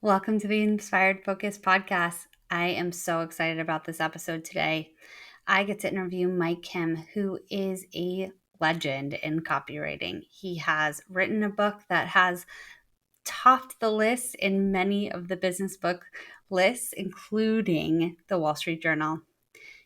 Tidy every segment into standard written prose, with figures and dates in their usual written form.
Welcome to the Inspired Focus podcast. I am so excited about this episode today. I get to interview Mike Kim, who is a legend in copywriting. He has written a book that has topped the list in many of the business book lists, including the Wall Street Journal.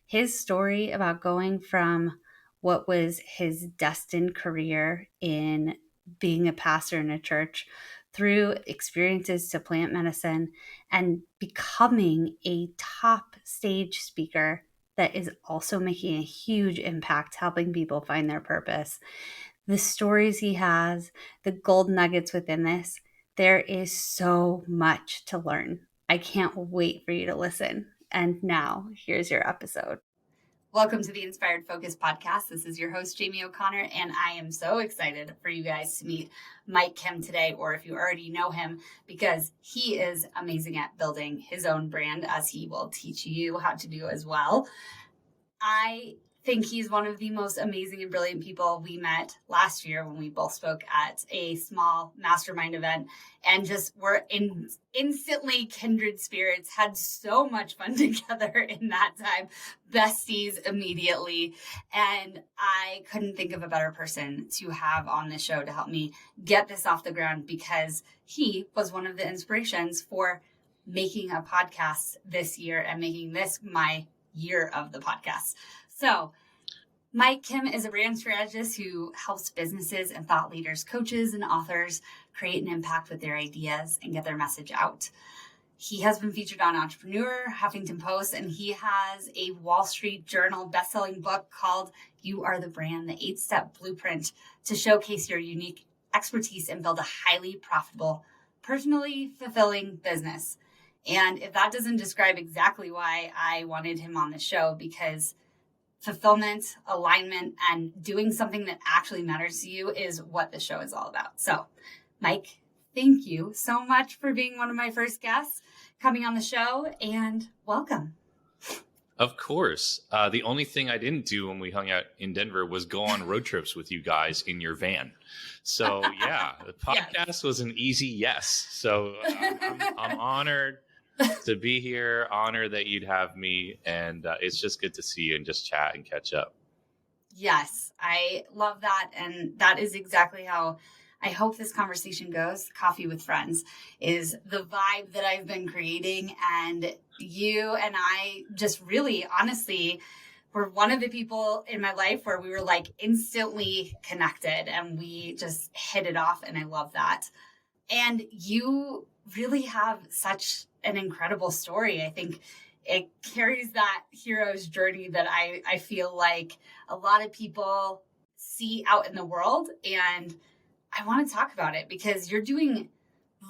His story about going from what was his destined career in being a pastor in a church through experiences to plant medicine and becoming a top stage speaker that is also making a huge impact helping people find their purpose. The stories he has, the gold nuggets within this, there is so much to learn. I can't wait for you to listen. And now, here's your episode. Welcome to the Inspired Focus podcast. This is your host, Jamie O'Connor, and I am so excited for you guys to meet Mike Kim today, or if you already know him, because he is amazing at building his own brand, as he will teach you how to do as well. I think he's one of the most amazing and brilliant people we met last year when we both spoke at a small mastermind event and just were instantly kindred spirits, had so much fun together in that time, besties immediately. And I couldn't think of a better person to have on the show to help me get this off the ground, because he was one of the inspirations for making a podcast this year and making this my year of the podcast. So Mike Kim is a brand strategist who helps businesses and thought leaders, coaches, and authors create an impact with their ideas and get their message out. He has been featured on Entrepreneur, Huffington Post, and he has a Wall Street Journal bestselling book called You Are the Brand, the 8-Step Blueprint to showcase your unique expertise and build a highly profitable, personally fulfilling business. And if that doesn't describe exactly why I wanted him on the show, because fulfillment, alignment, and doing something that actually matters to you is what the show is all about. So, Mike, thank you so much for being one of my first guests, coming on the show, and welcome. Of course. The only thing I didn't do when we hung out in Denver was go on road trips with you guys in your van. So, yeah, the podcast was an easy yes. So I'm honored to be here, honored that you'd have me. And it's just good to see you and just chat and catch up. Yes, I love that. And that is exactly how I hope this conversation goes. Coffee with friends is the vibe that I've been creating. And you and I just really, honestly, were one of the people in my life where we were like instantly connected and we just hit it off. And I love that. And you really have such an incredible story. I think it carries that hero's journey that I feel like a lot of people see out in the world. And I want to talk about it because you're doing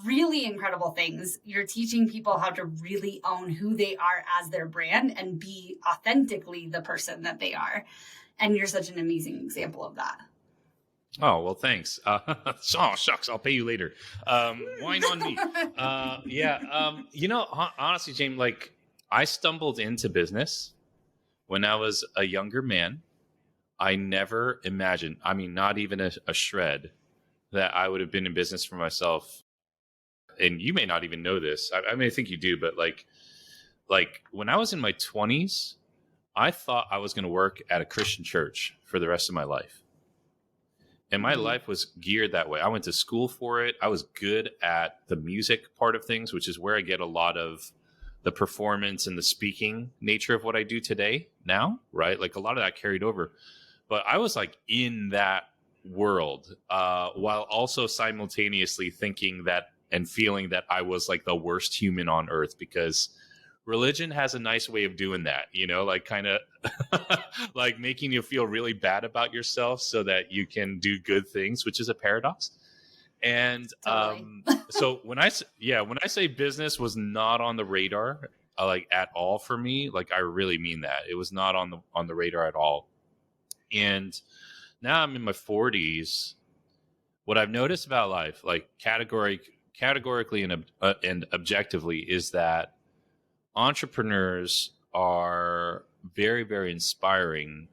really incredible things. You're teaching people how to really own who they are as their brand and be authentically the person that they are. And you're such an amazing example of that. Oh, well, thanks. Shucks, I'll pay you later. Wine on me. Honestly, James, like I stumbled into business when I was a younger man. I never imagined, not even a shred, that I would have been in business for myself. And you may not even know this. I think you do, but like when I was in my 20s, I thought I was going to work at a Christian church for the rest of my life. And my life was geared that way. I went to school for it. I was good at the music part of things, which is where I get a lot of the performance and the speaking nature of what I do today now, right? Like a lot of that carried over. But I was like in that world while also simultaneously thinking that and feeling that I was like the worst human on earth, because religion has a nice way of doing that, like kind of like making you feel really bad about yourself so that you can do good things, which is a paradox. And Totally. so when I say business was not on the radar, like at all for me, like I really mean that. It was not on the radar at all. And now I'm in my 40s. What I've noticed about life, like categorically and objectively, is that entrepreneurs are very, very inspiring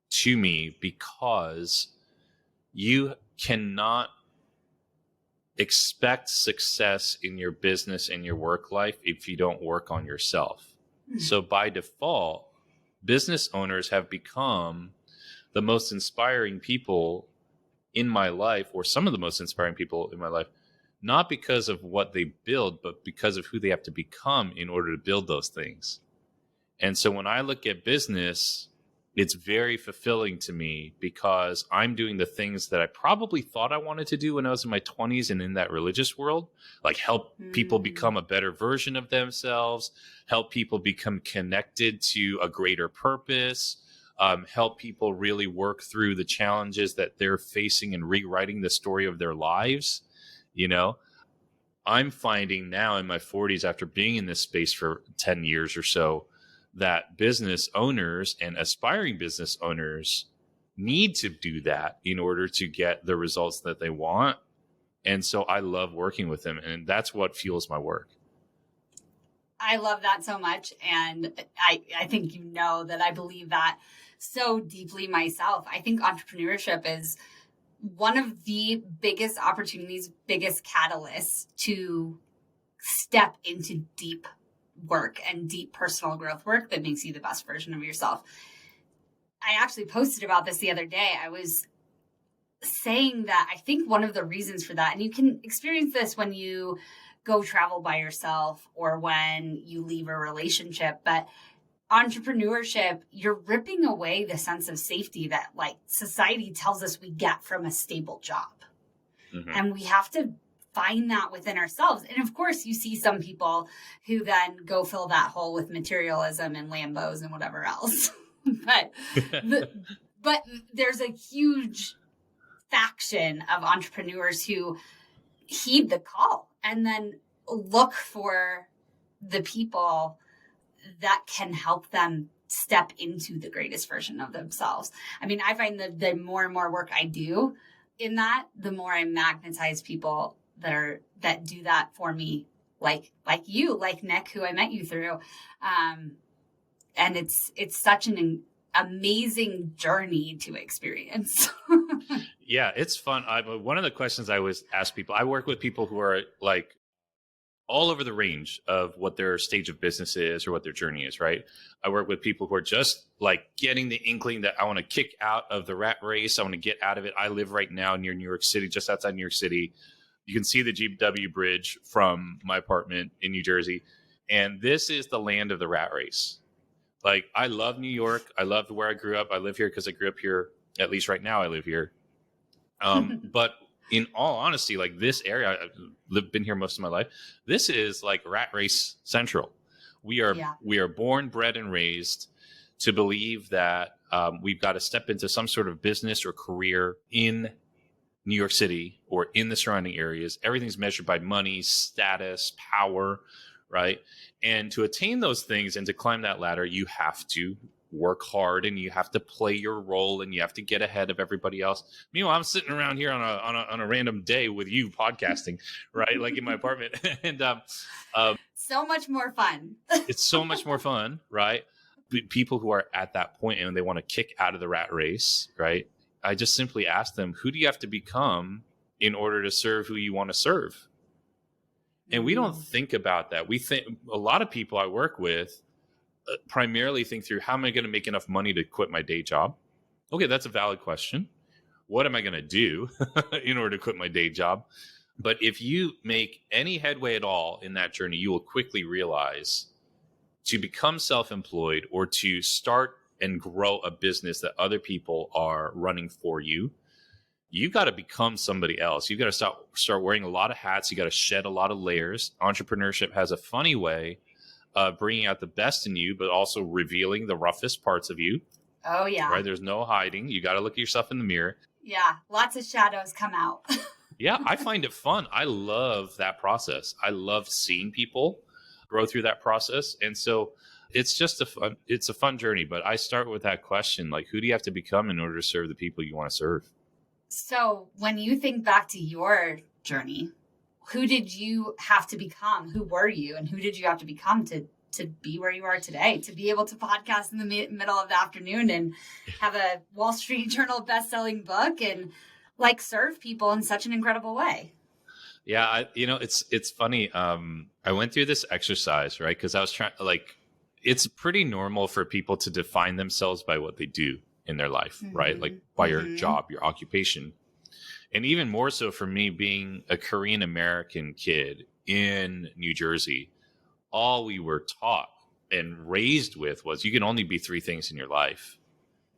to me because you cannot expect success in your business and your work life if you don't work on yourself. So by default, business owners have become the most inspiring people in my life, or some of the most inspiring people in my life, not because of what they build, but because of who they have to become in order to build those things. And so when I look at business, it's very fulfilling to me because I'm doing the things that I probably thought I wanted to do when I was in my 20s and in that religious world, like help people become a better version of themselves, help people become connected to a greater purpose, help people really work through the challenges that they're facing and rewriting the story of their lives. You know, I'm finding now in my 40s, after being in this space for 10 years or so, that business owners and aspiring business owners need to do that in order to get the results that they want. And so I love working with them, and that's what fuels my work. I love that so much. And I think you know that I believe that so deeply myself. I think entrepreneurship is one of the biggest opportunities, biggest catalysts to step into deep work and deep personal growth work that makes you the best version of yourself. I actually posted about this the other day. I was saying that I think one of the reasons for that, and you can experience this when you go travel by yourself or when you leave a relationship, but entrepreneurship, you're ripping away the sense of safety that like society tells us we get from a stable job. Mm-hmm. And we have to find that within ourselves. And of course, you see some people who then go fill that hole with materialism and Lambos and whatever else. but there's a huge faction of entrepreneurs who heed the call and then look for the people that can help them step into the greatest version of themselves. I mean, I find that the more and more work I do in that, the more I magnetize people that do that for me, like you, like Nick, who I met you through. And it's such an amazing journey to experience. Yeah, it's fun. One of the questions I always ask people, I work with people who are like all over the range of what their stage of business is or what their journey is, right? I work with people who are just like getting the inkling that I want to kick out of the rat race. I want to get out of it. I live right now near New York City, just outside New York City. You can see the GW Bridge from my apartment in New Jersey. And this is the land of the rat race. Like, I love New York. I love where I grew up. I live here because I grew up here. At least right now I live here. But in all honesty, like this area, I've been here most of my life. This is like rat race central. We are born, bred, and raised to believe that we've got to step into some sort of business or career in New York City or in the surrounding areas. Everything's measured by money, status, power, right? And to attain those things and to climb that ladder, you have to work hard and you have to play your role and you have to get ahead of everybody else. Meanwhile, I'm sitting around here on a random day with you podcasting, right? Like in my apartment. And so much more fun. It's so much more fun, right? People who are at that point and they want to kick out of the rat race, right? I just simply ask them, who do you have to become in order to serve who you want to serve? And we don't think about that. We think a lot of people I work with primarily think through, how am I going to make enough money to quit my day job? Okay, that's a valid question. What am I going to do in order to quit my day job? But if you make any headway at all in that journey, you will quickly realize to become self-employed or to start and grow a business that other people are running for you, you got to become somebody else. You got to start wearing a lot of hats. You got to shed a lot of layers. Entrepreneurship has a funny way of bringing out the best in you, but also revealing the roughest parts of you. Oh, yeah. Right? There's no hiding. You got to look at yourself in the mirror. Yeah. Lots of shadows come out. Yeah. I find it fun. I love that process. I love seeing people grow through that process. And so it's just a fun journey. But I start with that question, like, who do you have to become in order to serve the people you want to serve? So when you think back to your journey, who did you have to become? Who were you? And who did you have to become to be where you are today? To be able to podcast in the middle of the afternoon and have a Wall Street Journal best-selling book and like serve people in such an incredible way? Yeah, it's funny. I went through this exercise, right? Because I was trying, like, it's pretty normal for people to define themselves by what they do in their life, right? Like Mm-hmm. by your Mm-hmm. job, your occupation. And even more so for me being a Korean American kid in New Jersey, all we were taught and raised with was you can only be three things in your life: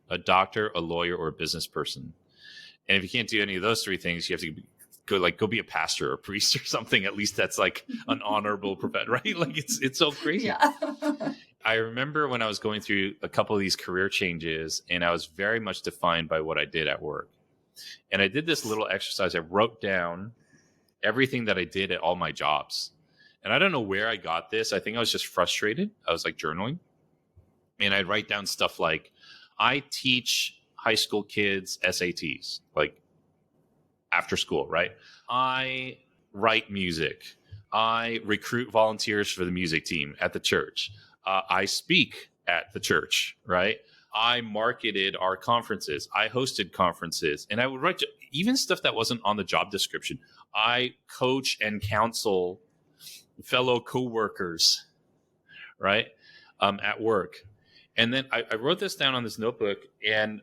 a doctor, a lawyer, or a business person. And if you can't do any of those three things, you have to go be a pastor or a priest or something. At least that's like an honorable profession, right? Like it's so crazy. Yeah. I remember when I was going through a couple of these career changes, and I was very much defined by what I did at work. And I did this little exercise. I wrote down everything that I did at all my jobs. And I don't know where I got this. I think I was just frustrated. I was like journaling. And I'd write down stuff like, I teach high school kids SATs, like after school, right? I write music. I recruit volunteers for the music team at the church. I speak at the church, right? I marketed our conferences. I hosted conferences. And I would write even stuff that wasn't on the job description. I coach and counsel fellow coworkers, right? At work. And then I wrote this down on this notebook, and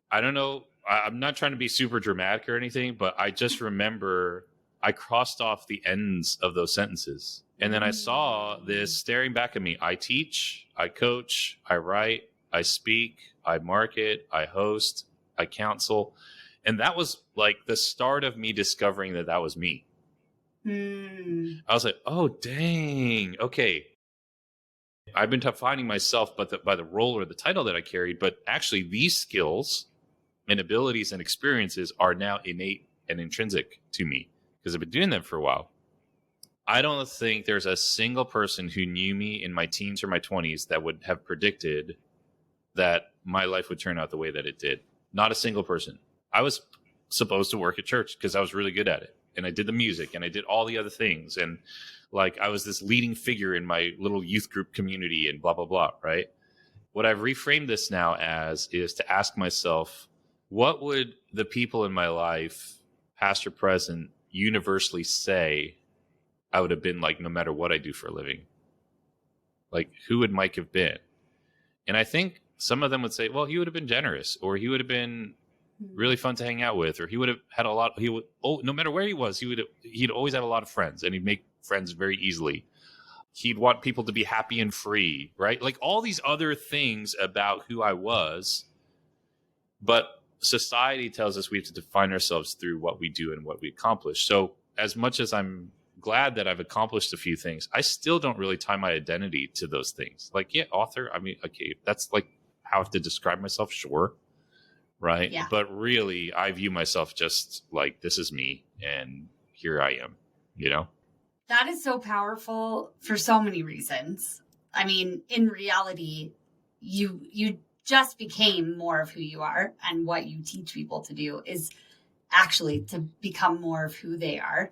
I don't know, I'm not trying to be super dramatic or anything, but I just remember I crossed off the ends of those sentences. And then I saw this staring back at me. I teach, I coach, I write, I speak, I market, I host, I counsel. And that was like the start of me discovering that that was me. Mm. I was like, oh, dang. Okay. I've been defining myself by the role or the title that I carried, but actually these skills and abilities and experiences are now innate and intrinsic to me because I've been doing them for a while. I don't think there's a single person who knew me in my teens or my 20s that would have predicted that my life would turn out the way that it did. Not a single person. I was supposed to work at church because I was really good at it. And I did the music and I did all the other things. And like I was this leading figure in my little youth group community and blah, blah, blah, right? What I've reframed this now as is to ask myself, what would the people in my life, past or present, universally say I would have been like no matter what I do for a living? Like, who would Mike have been? And I think some of them would say, well, he would have been generous, or he would have been really fun to hang out with, or he would have had a lot. He would, no matter where he was, he'd always have a lot of friends, and he'd make friends very easily. He'd want people to be happy and free, right? Like all these other things about who I was. But society tells us we have to define ourselves through what we do and what we accomplish. So as much as I'm glad that I've accomplished a few things, I still don't really tie my identity to those things. Like, yeah, author, I mean, okay, that's like how I have to describe myself, sure. Right. Yeah. But really, I view myself just like this is me and here I am, you know? That is so powerful for so many reasons. I mean, in reality, you just became more of who you are, and what you teach people to do is actually to become more of who they are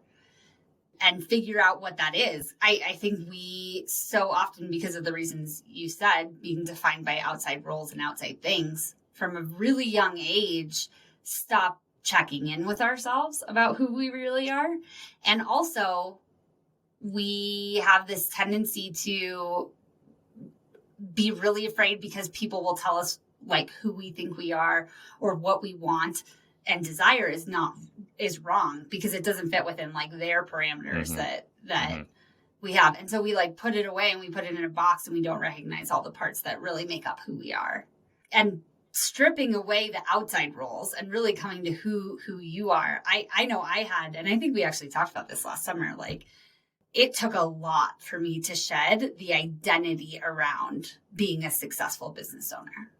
and figure out what that is. I think we so often, because of the reasons you said, being defined by outside roles and outside things from a really young age, stop checking in with ourselves about who we really are. And also, we have this tendency to be really afraid because people will tell us like who we think we are or what we want and desire is wrong because it doesn't fit within like their parameters that we have. And so we like put it away and we put it in a box and we don't recognize all the parts that really make up who we are. And stripping away the outside roles and really coming to who you are. I know I had, and I think we actually talked about this last summer, like it took a lot for me to shed the identity around being a successful business owner.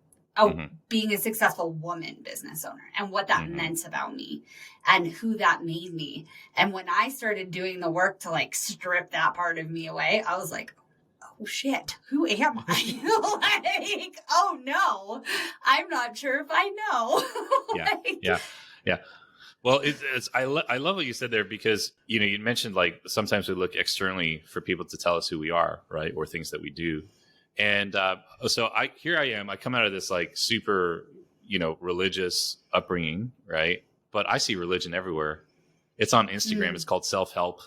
Being a successful woman business owner and what that meant about me and who that made me. And when I started doing the work to like strip that part of me away, I was like, oh shit, who am I? Like, oh no, I'm not sure if I know. Yeah. Well, I love what you said there because, you know, you mentioned like sometimes we look externally for people to tell us who we are, right? Or things that we do. And so here I am. I come out of this like super, you know, religious upbringing, right? But I see religion everywhere. It's on Instagram. It's called self-help.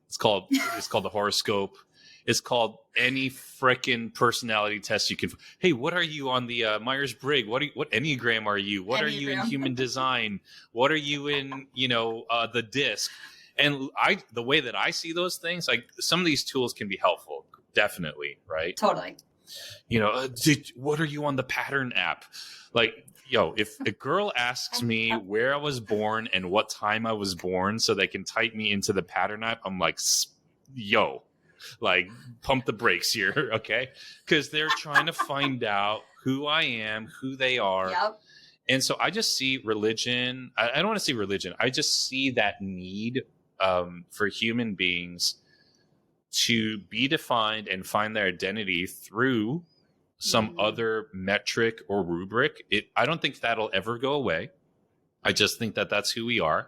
It's called the horoscope. It's called any frickin' personality test you can. Hey, what are you on the Myers-Briggs? What Enneagram are you? What are you in human design? What are you in, the DISC? And the way that I see those things, like some of these tools can be helpful. Definitely. Right. Totally. What are you on the Pattern app? Like, if a girl asks me where I was born and what time I was born so they can type me into the Pattern app, I'm like, like, pump the brakes here, okay? Because they're trying to find out who I am, who they are. Yep. And so I just see religion. I don't want to see religion. I just see that need for human beings to be defined and find their identity through some other metric or rubric. I don't think that'll ever go away. I just think that that's who we are.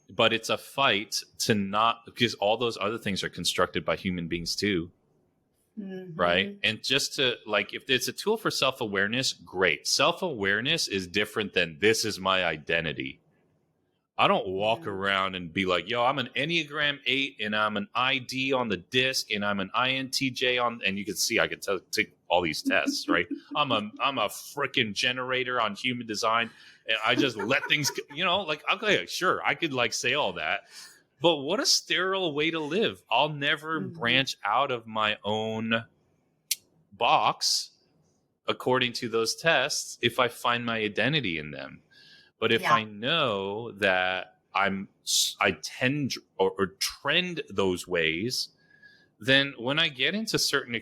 But it's a fight to not, because all those other things are constructed by human beings too. Right. And just to, like, if it's a tool for self-awareness, great. Self-awareness is different than this is my identity. I don't walk around and be like, I'm an Enneagram 8 and I'm an ID on the DISC and I'm an INTJ and you can see I can take all these tests, right? I'm a freaking generator on human design, and I just let things, like, okay, sure, I could like say all that, but what a sterile way to live. I'll never branch out of my own box according to those tests if I find my identity in them. But if I know that I tend or trend those ways, then when I get into certain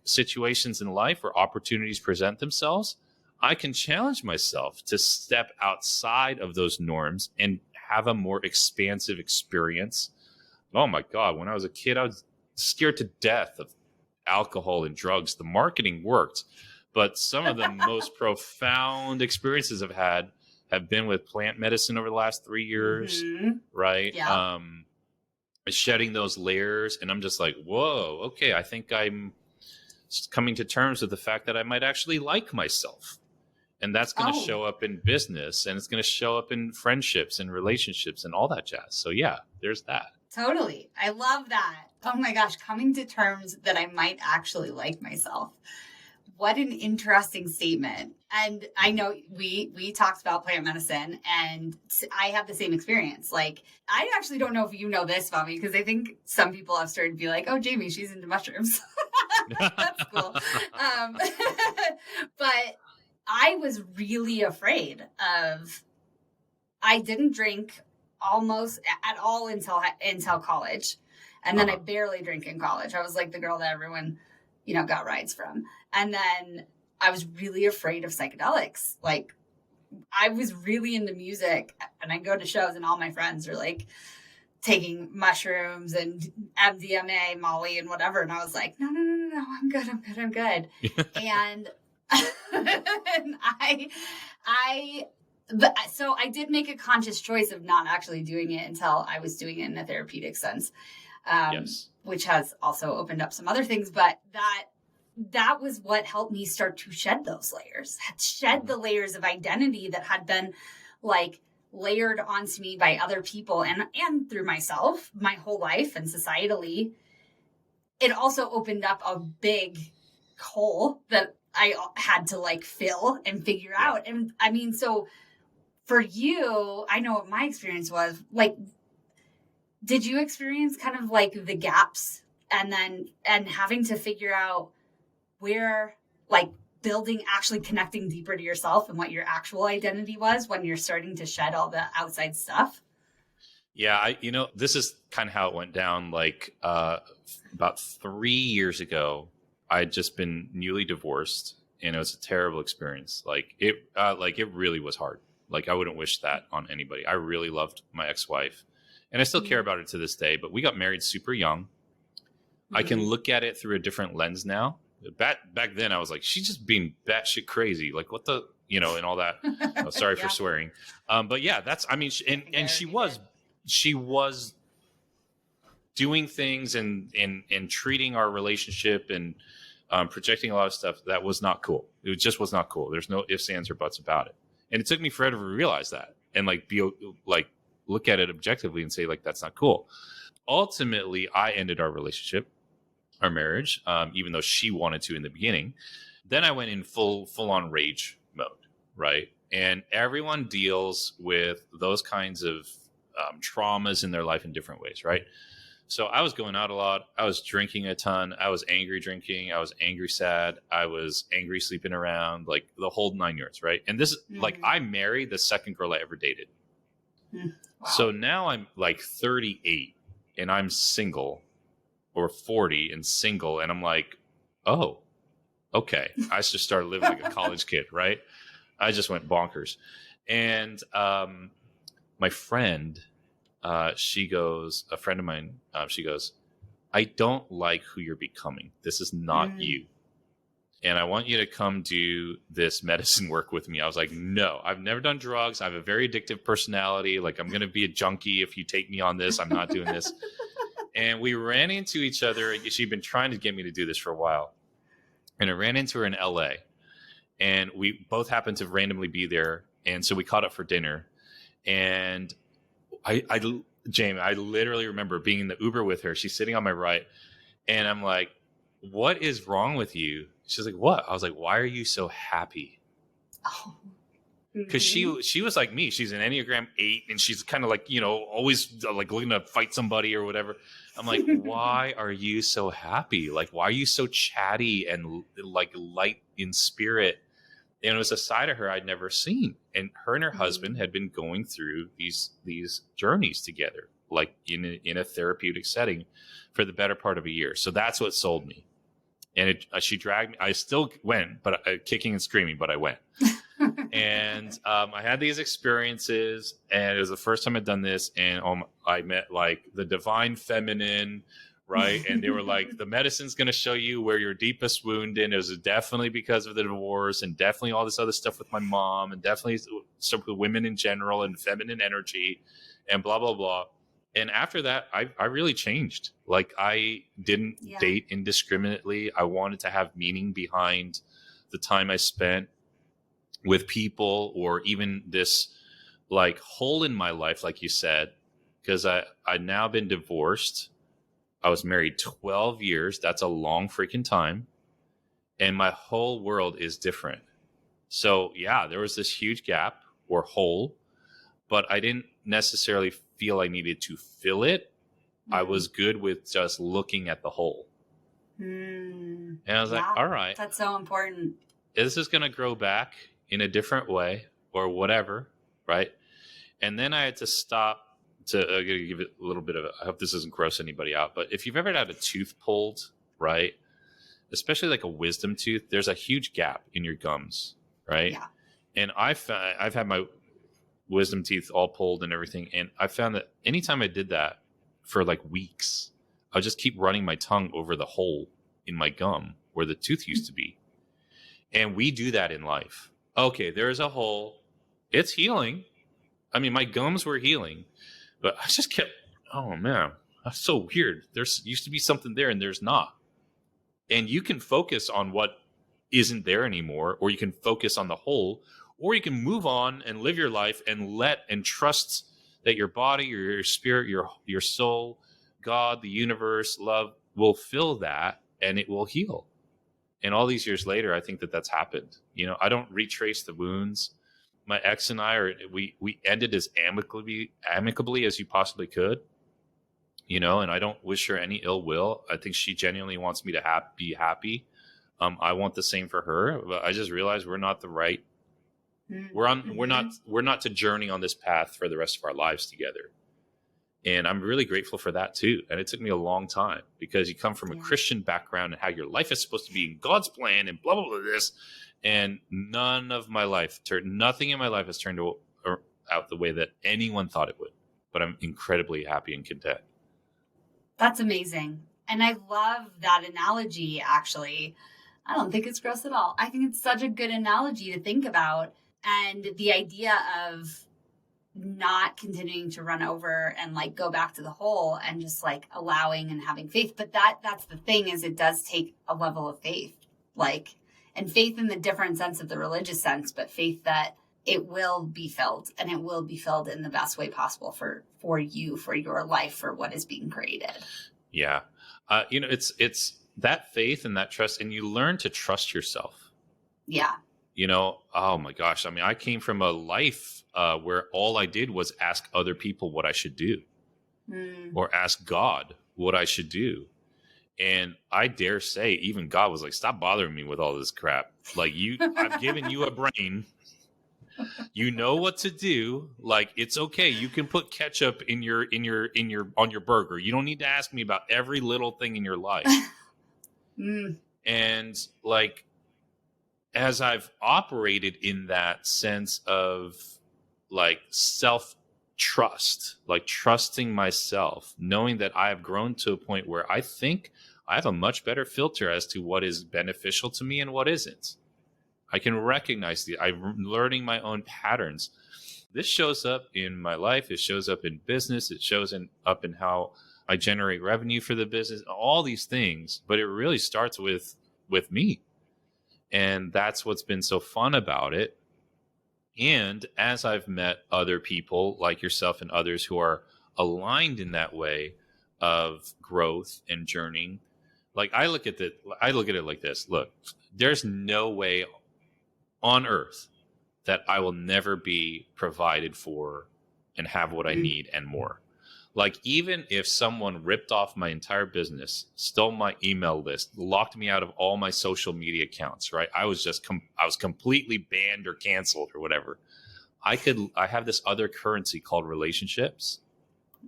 situations in life where opportunities present themselves, I can challenge myself to step outside of those norms and have a more expansive experience. Oh my God, when I was a kid, I was scared to death of alcohol and drugs. The marketing worked, but some of the most profound experiences I've had have been with plant medicine over the last 3 years, right? Yeah. Shedding those layers. And I'm just like, whoa, okay, I think I'm coming to terms with the fact that I might actually like myself. And that's going to show up in business, and it's going to show up in friendships and relationships and all that jazz. So yeah, there's that. Totally. I love that. Oh my gosh, coming to terms that I might actually like myself. What an interesting statement. And I know we talked about plant medicine, and I have the same experience. Like, I actually don't know if you know this about me, because I think some people have started to be like, oh, Jamie, she's into mushrooms. That's cool. But I was really afraid of, I didn't drink almost at all until college. And then I barely drank in college. I was like the girl that everyone, got rides from. And then I was really afraid of psychedelics. Like, I was really into music, and I go to shows and all my friends are like taking mushrooms and MDMA, Molly and whatever. And I was like, no, I'm good. And, so I did make a conscious choice of not actually doing it until I was doing it in a therapeutic sense. Which has also opened up some other things, but that was what helped me start to shed those layers, shed the layers of identity that had been like layered onto me by other people and through myself my whole life and societally. It also opened up a big hole that I had to like fill and figure out. And I mean, so for you, I know what my experience was like. Did you experience kind of like the gaps and having to figure out where, like, building, actually connecting deeper to yourself and what your actual identity was when you're starting to shed all the outside stuff? Yeah, this is kind of how it went down. Like about 3 years ago, I'd just been newly divorced, and it was a terrible experience. It really was hard. Like, I wouldn't wish that on anybody. I really loved my ex-wife, and I still care about her to this day, but we got married super young. I can look at it through a different lens now. Back then, I was like, she's just being batshit crazy. Like, what the, and all that. Oh, sorry for swearing. But yeah, and she was doing things and treating our relationship and projecting a lot of stuff that was not cool. It just was not cool. There's no ifs, ands, or buts about it. And it took me forever to realize that and like be like look at it objectively and say, like, that's not cool. Ultimately, I ended our relationship, our marriage, even though she wanted to in the beginning. Then I went in full on rage mode, right? And everyone deals with those kinds of traumas in their life in different ways, right? So I was going out a lot. I was drinking a ton. I was angry drinking. I was angry sad. I was angry sleeping around, like the whole 9 yards, right? And this, like, I married the second girl I ever dated. Wow. So now I'm like 38 and I'm single, or 40 and single. And I'm like, oh, okay. I just started living like a college kid, right? I just went bonkers. And my friend, she goes, a friend of mine, she goes, I don't like who you're becoming. This is not you. And I want you to come do this medicine work with me. I was like, no, I've never done drugs. I have a very addictive personality. Like, I'm going to be a junkie if you take me on this. I'm not doing this. And we ran into each other. She'd been trying to get me to do this for a while. And I ran into her in LA. And we both happened to randomly be there. And so we caught up for dinner. And Jamie, I literally remember being in the Uber with her. She's sitting on my right. And I'm like, what is wrong with you? She's like, what? I was like, why are you so happy? Oh. Because she was like me. She's an Enneagram 8, and she's kind of like, always like looking to fight somebody or whatever. I'm like, why are you so happy? Like, why are you so chatty and like light in spirit? And it was a side of her I'd never seen. And her and her husband had been going through these journeys together, like in a therapeutic setting for the better part of a year. So that's what sold me. And she dragged me. I still went, but kicking and screaming, but I went. And I had these experiences, and it was the first time I'd done this. And I met like the divine feminine, right? And they were like, the medicine's going to show you where your deepest wound in. It was definitely because of the divorce, and definitely all this other stuff with my mom, and definitely stuff with women in general and feminine energy and blah, blah, blah. And after that, I really changed. Like, I didn't date indiscriminately. I wanted to have meaning behind the time I spent with people, or even this like hole in my life, like you said, because I'd now been divorced. I was married 12 years. That's a long freaking time. And my whole world is different. So yeah, there was this huge gap or hole, but I didn't necessarily feel I needed to fill it. I was good with just looking at the hole. And I was like, all right, that's so important. This is going to grow back in a different way or whatever, right? And then I had to stop to give it a little bit of I hope this doesn't gross anybody out, but if you've ever had a tooth pulled, right, especially like a wisdom tooth, there's a huge gap in your gums, right? Yeah. And I've had my wisdom teeth all pulled and everything, and I found that anytime I did that for like weeks, I would just keep running my tongue over the hole in my gum where the tooth used to be. And we do that in life. Okay, there's a hole. It's healing. I mean, my gums were healing, but I just kept, oh man, that's so weird. There's used to be something there and there's not. And you can focus on what isn't there anymore, or you can focus on the hole, or you can move on and live your life and let and trust that your body, your spirit, your soul, God, the universe, love will fill that and it will heal. And all these years later, I think that that's happened. I don't retrace the wounds. My ex and I we ended as amicably as you possibly could, and I don't wish her any ill will. I think she genuinely wants me to be happy. I want the same for her, but I just realized we're not the right. We're not to journey on this path for the rest of our lives together. And I'm really grateful for that too. And it took me a long time, because you come from a Christian background and how your life is supposed to be in God's plan and blah, blah, blah, this. And nothing in my life has turned out the way that anyone thought it would. But I'm incredibly happy and content. That's amazing. And I love that analogy, actually. I don't think it's gross at all. I think it's such a good analogy to think about. And the idea of not continuing to run over and like go back to the hole, and just like allowing and having faith. But that's the thing, is it does take a level of faith, like, and faith in the different sense of the religious sense, but faith that it will be filled, and it will be filled in the best way possible for you, for your life, for what is being created. Yeah. It's that faith and that trust, and you learn to trust yourself. Yeah. Oh my gosh. I mean, I came from a life where all I did was ask other people what I should do or ask God what I should do. And I dare say, even God was like, stop bothering me with all this crap. Like, I've given you a brain. You know what to do. Like, it's okay. You can put ketchup on your burger. You don't need to ask me about every little thing in your life. And like, as I've operated in that sense of like self trust, like trusting myself, knowing that I have grown to a point where I think I have a much better filter as to what is beneficial to me and what isn't. I can recognize I'm learning my own patterns. This shows up in my life. It shows up in business. It shows up in how I generate revenue for the business, all these things. But it really starts with me. And that's what's been so fun about it. And as I've met other people like yourself and others who are aligned in that way of growth and journeying, like I look at it like this. Look, there's no way on earth that I will never be provided for and have what I need and more. Like, even if someone ripped off my entire business, stole my email list, locked me out of all my social media accounts, right? I was completely banned or canceled or whatever. I have this other currency called relationships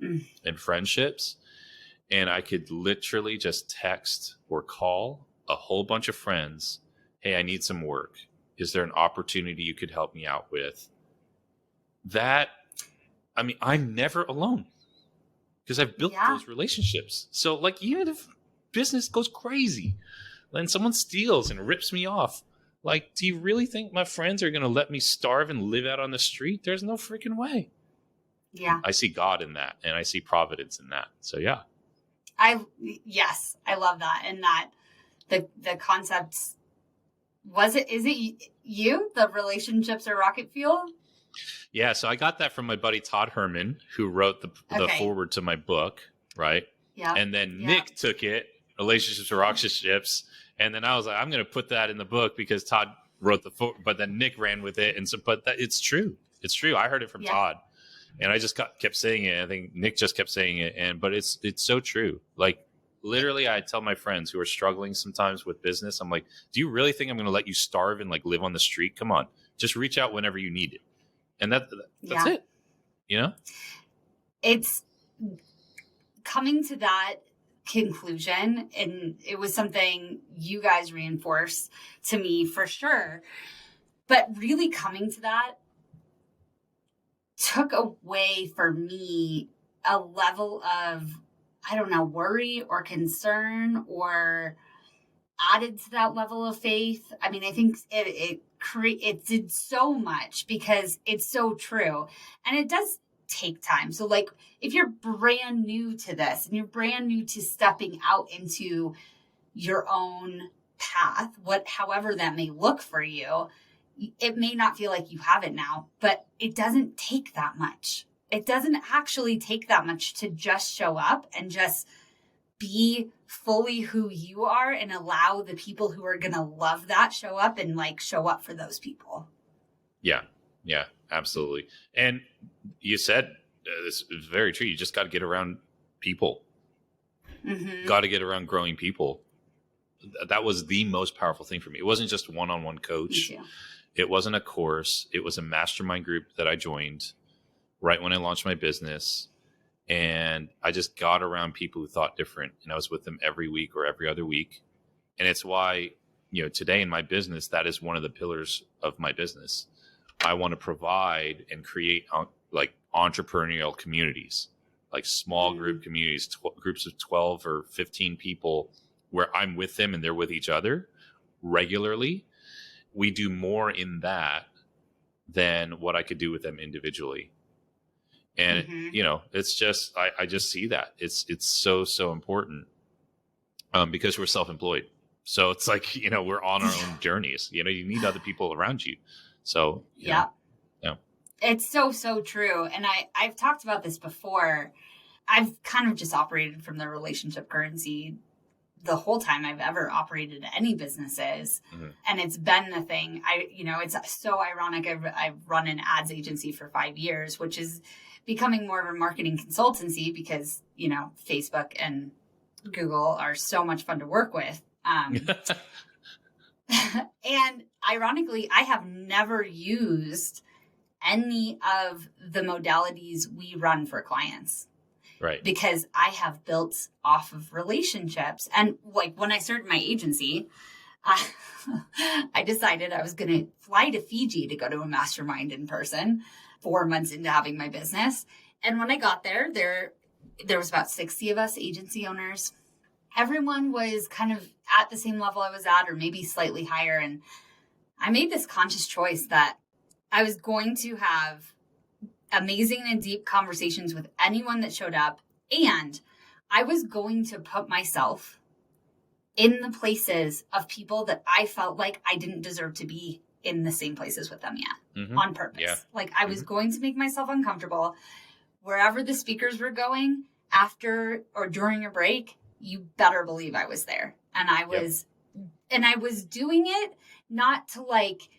and friendships. And I could literally just text or call a whole bunch of friends. Hey, I need some work. Is there an opportunity you could help me out with? I'm never alone because I've built those relationships. So like, even if business goes crazy and someone steals and rips me off, like, do you really think my friends are going to let me starve and live out on the street? There's no freaking way. Yeah. I see God in that, and I see providence in that. So yeah. Yes, I love that. And that the concepts, is it you, the relationships are rocket fuel? Yeah, so I got that from my buddy Todd Herman, who wrote the foreword to my book, right? Yeah. And then Nick took it, Relationships or Rocket Ships, and then I was like, I'm going to put that in the book because Todd wrote but then Nick ran with it, and so it's true. It's true. I heard it from Todd, and I just kept saying it. I think Nick just kept saying it, but it's so true. Like, literally, I tell my friends who are struggling sometimes with business, I'm like, do you really think I'm going to let you starve and like live on the street? Come on, just reach out whenever you need it. And that's it, It's coming to that conclusion. And it was something you guys reinforced to me for sure. But really coming to that took away for me a level of, I don't know, worry or concern, or added to that level of faith. I mean, I think it did so much because it's so true. And it does take time. So like, if you're brand new to this and you're brand new to stepping out into your own path, however that may look for you, it may not feel like you have it now, but it doesn't take that much. It doesn't actually take that much to just show up and just be fully who you are and allow the people who are going to love that show up and like show up for those people. Yeah, absolutely. And you said this is very true. You just got to get around people. Got to get around growing people. That was the most powerful thing for me. It wasn't just one-on-one coach. It wasn't a course. It was a mastermind group that I joined right when I launched my business. And I just got around people who thought different. And I was with them every week or every other week. And it's why, today in my business, that is one of the pillars of my business. I want to provide and create like entrepreneurial communities, like small group communities, groups of 12 or 15 people where I'm with them and they're with each other regularly. We do more in that than what I could do with them individually. And, it's just, I just see that it's so, so important because we're self-employed. So it's like, we're on our own journeys, you need other people around you. So, yeah. It's so, so true. And I've talked about this before. I've kind of just operated from the relationship currency the whole time I've ever operated any businesses. Mhm. And it's been the thing. It's so ironic. I've run an ads agency for 5 years, which is becoming more of a marketing consultancy because, Facebook and Google are so much fun to work with. And ironically, I have never used any of the modalities we run for clients Right. because I have built off of relationships. And like when I started my agency, I decided I was going to fly to Fiji to go to a mastermind in person 4 months into having my business. And when I got there was about 60 of us agency owners. Everyone was kind of at the same level I was at, or maybe slightly higher. And I made this conscious choice that I was going to have amazing and deep conversations with anyone that showed up. And I was going to put myself in the places of people that I felt like I didn't deserve to be in the same places with them yet, on purpose. Yeah. Like I was going to make myself uncomfortable. Wherever the speakers were going after or during a break, you better believe I was there. And I was doing it not to like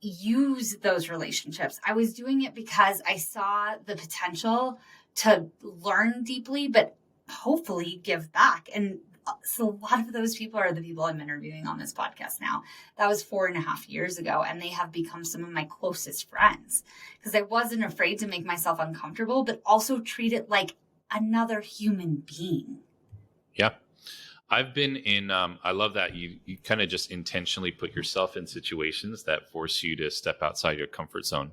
use those relationships. I was doing it because I saw the potential to learn deeply, but hopefully give back. And so a lot of those people are the people I'm interviewing on this podcast now. That was 4.5 years ago, and they have become some of my closest friends because I wasn't afraid to make myself uncomfortable, but also treat it like another human being. Yeah. I've been in, I love that you kind of just intentionally put yourself in situations that force you to step outside your comfort zone.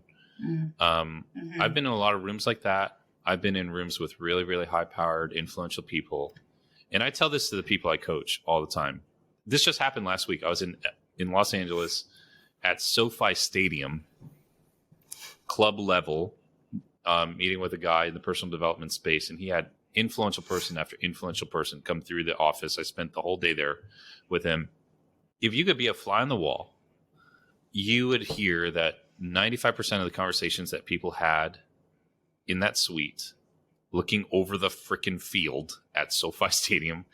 I've been in a lot of rooms like that. I've been in rooms with really, really high powered, influential people. And I tell this to the people I coach all the time. This just happened last week. I was in Los Angeles at SoFi Stadium, club level, meeting with a guy in the personal development space. And he had influential person after influential person come through the office. I spent the whole day there with him. If you could be a fly on the wall, you would hear that 95% of the conversations that people had in that suite looking over the freaking field at SoFi Stadium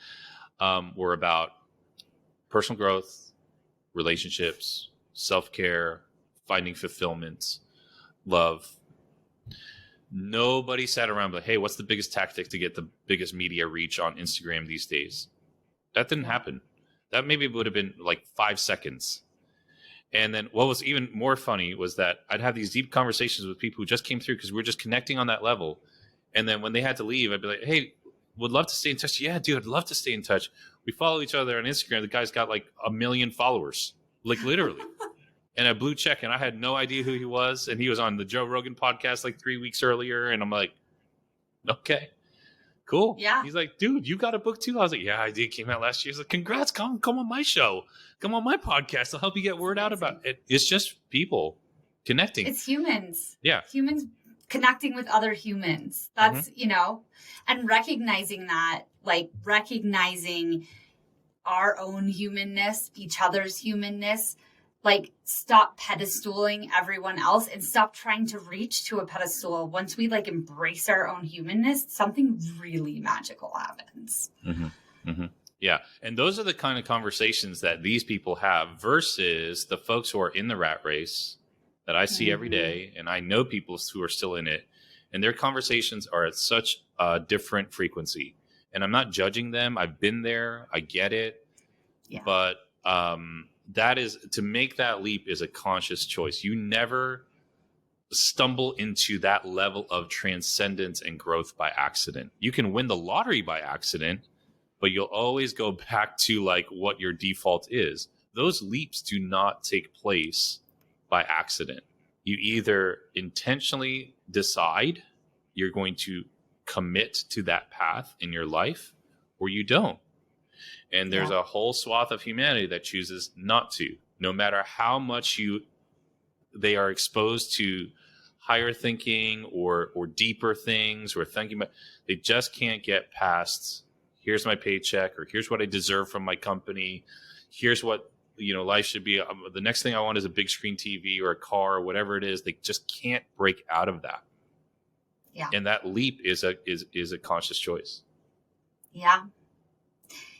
were about personal growth, relationships, self-care, finding fulfillment, love. Nobody sat around like, hey, what's the biggest tactic to get the biggest media reach on Instagram these days? That didn't happen. That maybe would have been like 5 seconds. And then what was even more funny was that I'd have these deep conversations with people who just came through because we were just connecting on that level. And then when they had to leave, I'd be like, hey, would love to stay in touch. Yeah, dude, I'd love to stay in touch. We follow each other on Instagram. The guy's got like 1 million followers, like literally. And a blue check, and I had no idea who he was. And he was on the Joe Rogan podcast like 3 weeks earlier. And I'm like, okay, cool. Yeah. He's like, dude, you got a book too? I was like, yeah, I did. Came out last year. He's like, congrats. Come on my show. Come on my podcast. I'll help you get word out about it. It's just people connecting. It's humans. Yeah. Humans connecting with other humans. That's, and recognizing that, like recognizing our own humanness, each other's humanness. Like, stop pedestaling everyone else and stop trying to reach to a pedestal. Once we like embrace our own humanness, something really magical happens. Yeah. And those are the kind of conversations that these people have versus the folks who are in the rat race that I see every day. And I know people who are still in it, and their conversations are at such a different frequency. And I'm not judging them. I've been there. I get it. Yeah. But, that is, to make that leap is a conscious choice. You never stumble into that level of transcendence and growth by accident. You can win the lottery by accident, but you'll always go back to like what your default is. Those leaps do not take place by accident. You either intentionally decide you're going to commit to that path in your life, or you don't. And there's a whole swath of humanity that chooses not to, no matter how much they are exposed to higher thinking or deeper things or thinking about, they just can't get past, here's my paycheck, or here's what I deserve from my company. Here's what life should be, the next thing I want is a big screen TV or a car or whatever it is. They just can't break out of that. Yeah. And that leap is a conscious choice. Yeah.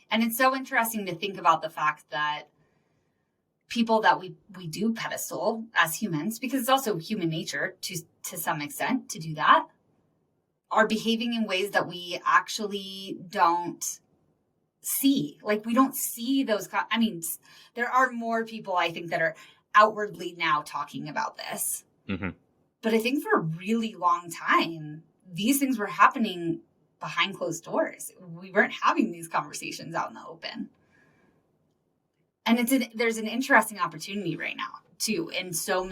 And it's so interesting to think about the fact that people that we do pedestal as humans, because it's also human nature to some extent to do that, are behaving in ways that we actually don't see. Like, we don't see those. I mean, there are more people, I think, that are outwardly now talking about this. Mm-hmm. But I think for a really long time, these things were happening behind closed doors. We weren't having these conversations out in the open. And there's an interesting opportunity right now too, and so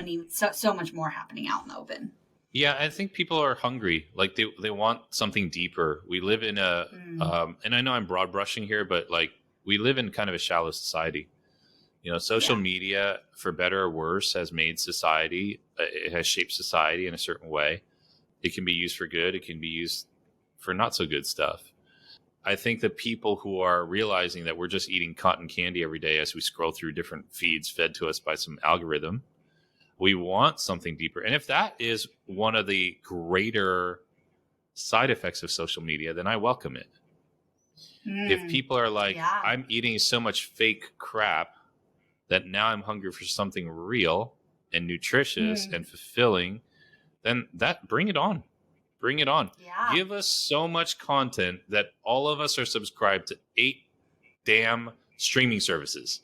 much more happening out in the open. Yeah, I think people are hungry. Like they want something deeper. We live in and I know I'm broad brushing here, but like we live in kind of a shallow society. Social media, for better or worse, has made society. It has shaped society in a certain way. It can be used for good. It can be used for not so good stuff. I think the people who are realizing that we're just eating cotton candy every day as we scroll through different feeds fed to us by some algorithm, we want something deeper. And if that is one of the greater side effects of social media, then I welcome it. If people are like, I'm eating so much fake crap that now I'm hungry for something real and nutritious and fulfilling, then bring it on. Bring it on. Yeah. Give us so much content that all of us are subscribed to 8 damn streaming services,